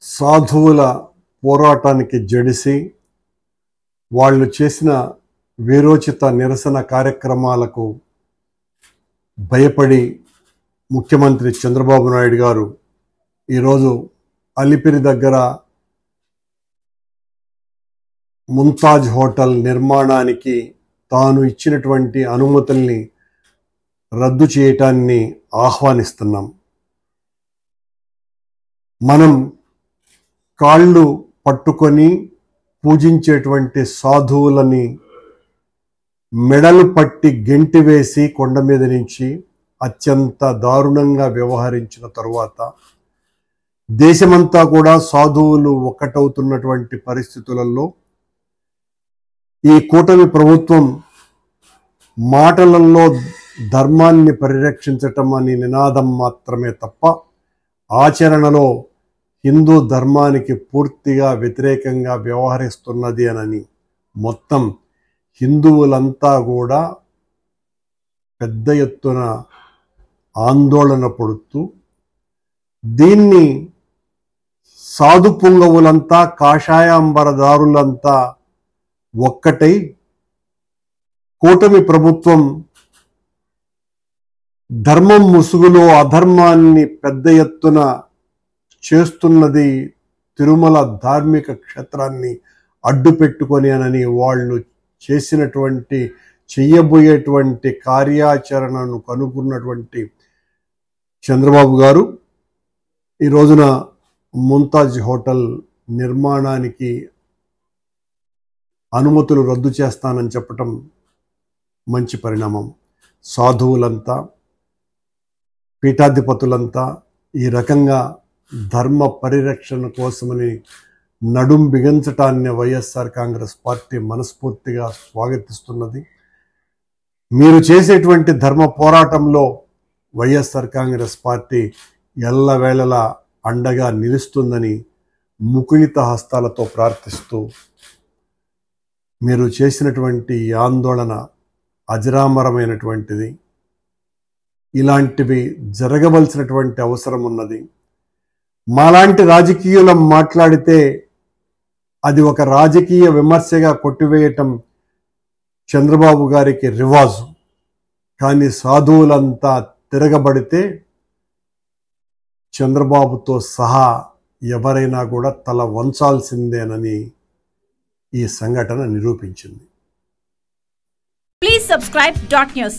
సాధువుల పోరాటానికి జడిసి వాళ్ళు చేసిన వీరోచిత నిరసన కార్యక్రమాలకు భయపడి ముఖ్యమంత్రి చంద్రబాబు నాయుడు గారు ఈరోజు అలిపిరి దగ్గర ముంతాజ్ హోటల్ నిర్మాణానికి తాను ఇచ్చినటువంటి అనుమతుల్ని రద్దు చేయటాన్ని ఆహ్వానిస్తున్నాం. మనం కాళ్ళు పట్టుకొని పూజించేటువంటి సాధువులని మెడలు పట్టి గెంటి వేసి కొండ మీద నుంచి అత్యంత దారుణంగా వ్యవహరించిన తరువాత దేశమంతా కూడా సాధువులు ఒక్కటవుతున్నటువంటి పరిస్థితులలో ఈ కూటమి ప్రభుత్వం మాటలలో ధర్మాన్ని పరిరక్షించటం అనే నినాదం మాత్రమే తప్ప ఆచరణలో హిందూ ధర్మానికి పూర్తిగా వ్యతిరేకంగా వ్యవహరిస్తున్నది అని మొత్తం హిందువులంతా కూడా పెద్ద ఎత్తున ఆందోళన పడుతూ దీన్ని సాధు పుంగవులంతా కాషాయాంబరదారులంతా ఒక్కటై కూటమి ప్రభుత్వం ధర్మం ముసుగులో అధర్మాన్ని పెద్ద ఎత్తున చేస్తున్నది తిరుమల ధార్మిక క్షేత్రాన్ని అడ్డు పెట్టుకొని అని వాళ్ళు చేసినటువంటి చెయ్యబోయేటువంటి కార్యాచరణను కనుగొన్నటువంటి చంద్రబాబు గారు ఈ రోజున ముంతాజ్ హోటల్ నిర్మాణానికి అనుమతులు రద్దు చేస్తానని చెప్పటం మంచి పరిణామం. సాధువులంతా పీఠాధిపతులంతా ఈ రకంగా ధర్మ పరిరక్షణ కోసమని నడుం బిగించటాన్ని వైఎస్ఆర్ కాంగ్రెస్ పార్టీ మనస్ఫూర్తిగా స్వాగతిస్తున్నది. మీరు చేసేటువంటి ధర్మ పోరాటంలో వైఎస్ఆర్ కాంగ్రెస్ పార్టీ ఎల్లవేళలా అండగా నిలుస్తుందని ముకుళిత హస్తాలతో ప్రార్థిస్తూ మీరు చేసినటువంటి ఆందోళన అజరామరమైనటువంటిది. ఇలాంటివి జరగవలసినటువంటి అవసరం ఉన్నది. మాలాంటి రాజకీయులు మాట్లాడితే అది ఒక రాజకీయ విమర్శగా కొట్టివేయటం చంద్రబాబు గారికి రివాజు. కానీ సాధువులంతా తిరగబడితే చంద్రబాబుతో సహా ఎవరైనా కూడా తల వంచాల్సిందేనని ఈ సంఘటన నిరూపించింది. Please subscribe .news.